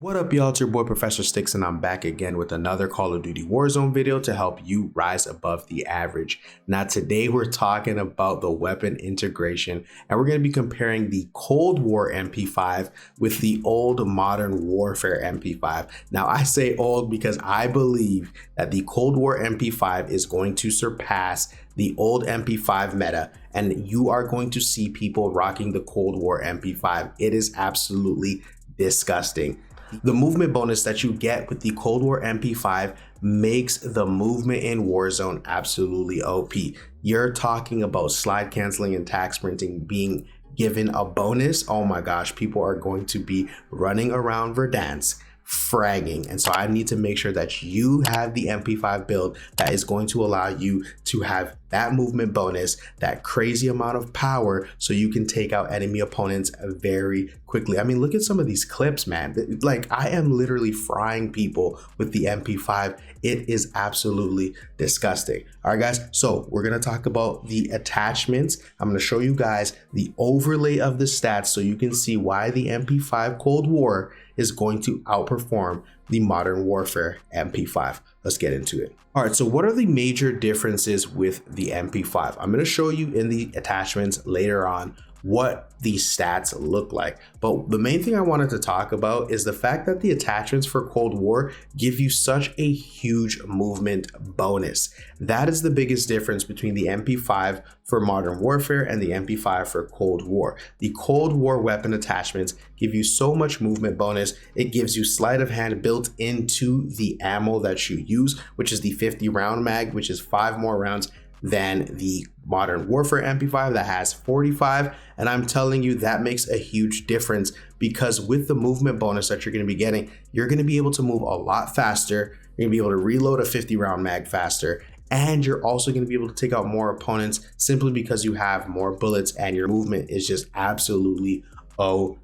What up, y'all? It's your boy ProfessorStix, and I'm back again with another Call of Duty Warzone video to help you rise above the average. Now, today we're talking about the weapon integration, and we're going to be comparing the Cold War MP5 with the old Modern Warfare MP5. Now, I say old because I believe that the Cold War MP5 is going to surpass the old MP5 meta, and you are going to see people rocking the Cold War MP5. It is absolutely disgusting. The movement bonus that you get with the Cold War MP5 makes the movement in Warzone absolutely OP. You're talking about slide canceling and tag sprinting being given a bonus. Oh my gosh, people are going to be running around Verdansk fragging. And so I need to make sure that you have the MP5 build that is going to allow you to have that movement bonus, that crazy amount of power, so you can take out enemy opponents very quickly. I mean, look at some of these clips, man. Like, I am literally frying people with the MP5. It is absolutely disgusting. All right, guys, so we're gonna talk about the attachments. I'm gonna show you guys the overlay of the stats so you can see why the MP5 Cold War is going to outperform the Modern Warfare MP5. Let's get into it. All right, so what are the major differences with the MP5? I'm going to show you in the attachments later on what these stats look like. But the main thing I wanted to talk about is the fact that the attachments for Cold War give you such a huge movement bonus. That is the biggest difference between the MP5 for Modern Warfare and the MP5 for Cold War. The Cold War weapon attachments give you so much movement bonus. It gives you sleight of hand built into the ammo that you use, which is the 50 round mag, which is 5 more rounds than the Modern Warfare MP5 that has 45. And I'm telling you, that makes a huge difference, because with the movement bonus that you're going to be getting, you're going to be able to move a lot faster. You're going to be able to reload a 50 round mag faster, and you're also going to be able to take out more opponents simply because you have more bullets and your movement is just absolutely OP.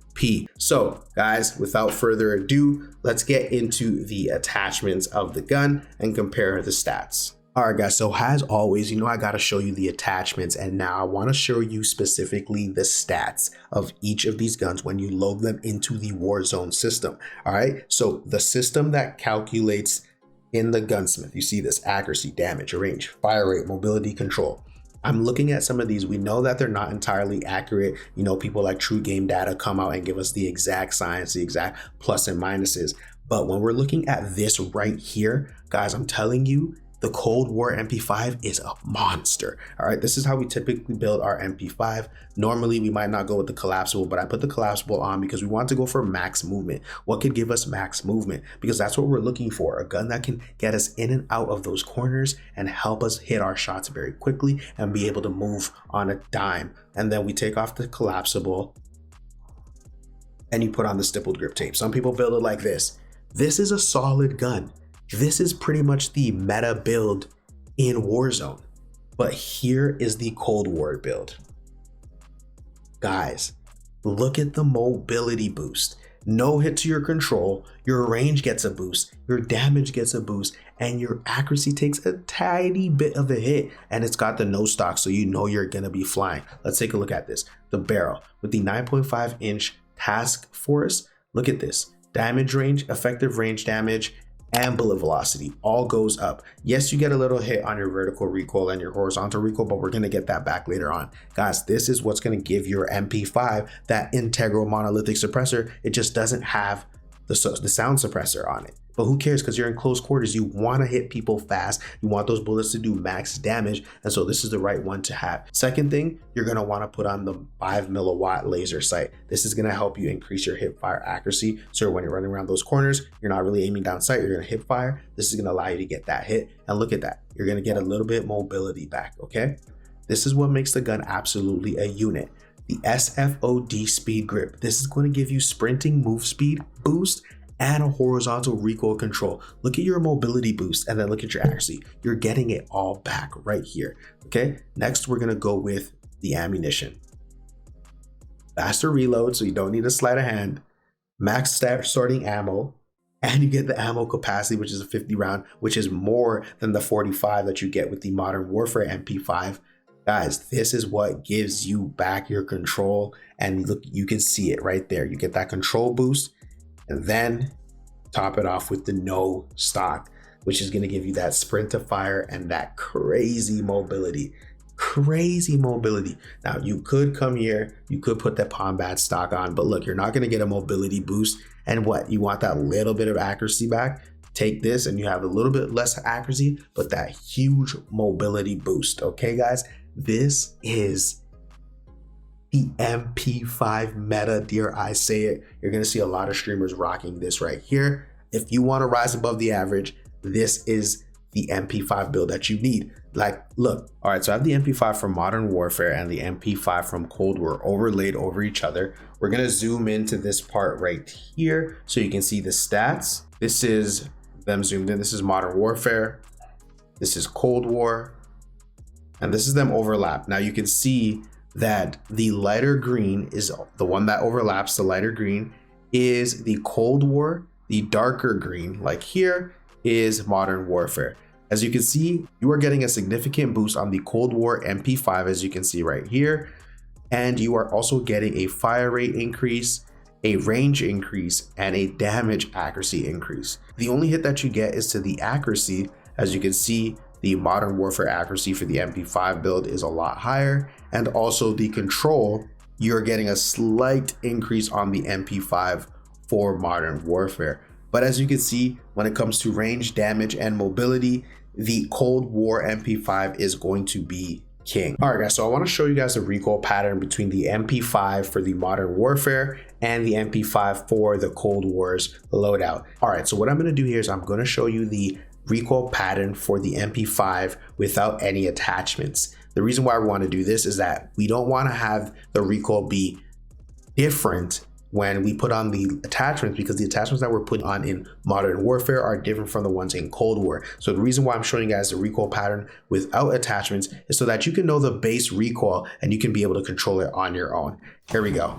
So guys, without further ado, let's get into the attachments of the gun and compare the stats. All right, guys, so as always, you know, I got to show you the attachments, and now I want to show you specifically the stats of each of these guns when you load them into the Warzone system. All right, so the system that calculates in the gunsmith, you see this: accuracy, damage, range, fire rate, mobility, control. I'm looking at some of these. We know that they're not entirely accurate. You know, people like True Game Data come out and give us the exact science, the exact plus and minuses. But when we're looking at this right here, guys, I'm telling you, the Cold War MP5 is a monster. All right, this is how we typically build our MP5. Normally, we might not go with the collapsible, but I put the collapsible on because we want to go for max movement. What could give us max movement? Because that's what we're looking for, a gun that can get us in and out of those corners and help us hit our shots very quickly and be able to move on a dime. And then we take off the collapsible and you put on the stippled grip tape. Some people build it like this. This is a solid gun. This is pretty much the meta build in Warzone, but here is the Cold War build. Guys, look at the mobility boost. No hit to your control, your range gets a boost, your damage gets a boost, and your accuracy takes a tiny bit of a hit, and it's got the no stock, so you know you're gonna be flying. Let's take a look at this. The barrel with the 9.5 inch task force. Look at this. Damage range, effective range damage, and bullet velocity all goes up. Yes, you get a little hit on your vertical recoil and your horizontal recoil, but we're going to get that back later on. Guys, this is what's going to give your MP5 that integral monolithic suppressor. It just doesn't have the sound suppressor on it. But who cares, because you're in close quarters. You want to hit people fast. You want those bullets to do max damage. And so this is the right one to have. Second thing, you're going to want to put on the 5 milliwatt laser sight. This is going to help you increase your hip fire accuracy. So when you're running around those corners, you're not really aiming down sight. You're going to hip fire. This is going to allow you to get that hit. And look at that. You're going to get a little bit mobility back. Okay. This is what makes the gun absolutely a unit. The SFOD speed grip. This is going to give you sprinting move speed boost and a horizontal recoil control. Look at your mobility boost and then look at your accuracy. You're getting it all back right here. Okay, next we're gonna go with the ammunition. Faster reload, so you don't need a sleight of hand. Max starting ammo, and you get the ammo capacity, which is a 50 round, which is more than the 45 that you get with the Modern Warfare MP5. Guys, this is what gives you back your control, and look, you can see it right there. You get that control boost, and then top it off with the no stock, which is going to give you that sprint to fire and that crazy mobility. Now you could come here, you could put that combat stock on, but look, you're not going to get a mobility boost. And what you want, that little bit of accuracy back. Take this and you have a little bit less accuracy, but that huge mobility boost. Okay, guys, this is the MP5 meta, dare I say it. You're going to see a lot of streamers rocking this right here. If you want to rise above the average, this is the MP5 build that you need. Like, look, all right, so I have the MP5 from Modern Warfare and the MP5 from Cold War overlaid over each other. We're gonna zoom into this part right here so you can see the stats. This is them zoomed in. This is Modern Warfare. This is Cold War. And this is them overlap. Now you can see that the lighter green is the one that overlaps. The lighter green is the Cold War. The darker green, like here, is Modern Warfare. As you can see, you are getting a significant boost on the Cold War MP5, as you can see right here. And you are also getting a fire rate increase, a range increase, and a damage accuracy increase. The only hit that you get is to the accuracy. As you can see, the Modern Warfare accuracy for the MP5 build is a lot higher. And also the control, you're getting a slight increase on the MP5 for Modern Warfare. But as you can see, when it comes to range, damage, and mobility, the Cold War MP5 is going to be king. All right, guys, so I want to show you guys the recoil pattern between the MP5 for the Modern Warfare and the MP5 for the Cold War's loadout. All right, so what I'm going to do here is I'm going to show you the recoil pattern for the MP5 without any attachments. The reason why we want to do this is that we don't want to have the recoil be different when we put on the attachments, because the attachments that we're putting on in Modern Warfare are different from the ones in Cold War. So the reason why I'm showing you guys the recoil pattern without attachments is so that you can know the base recoil and you can be able to control it on your own. Here we go.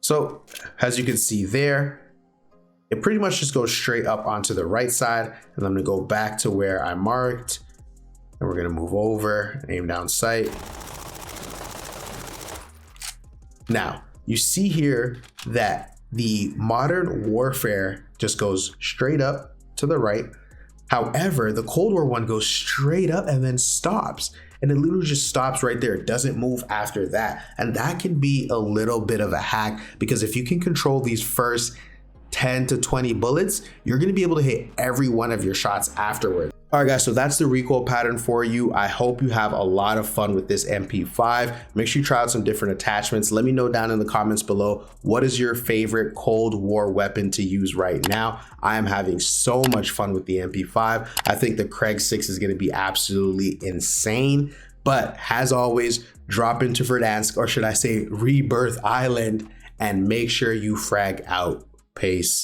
So as you can see there, it pretty much just goes straight up onto the right side. And I'm gonna go back to where I marked, and we're gonna move over and aim down sight. Now, you see here that the Modern Warfare just goes straight up to the right. However, the Cold War one goes straight up and then stops. And it literally just stops right there. It doesn't move after that. And that can be a little bit of a hack, because if you can control these first 10 to 20 bullets, you're going to be able to hit every one of your shots afterwards. All right, guys, so that's the recoil pattern for you. I hope you have a lot of fun with this MP5. Make sure you try out some different attachments. Let me know down in the comments below, what is your favorite Cold War weapon to use right now? I am having so much fun with the MP5. I think the Craig 6 is going to be absolutely insane. But as always, drop into Verdansk, or should I say Rebirth Island, and make sure you frag out. Peace.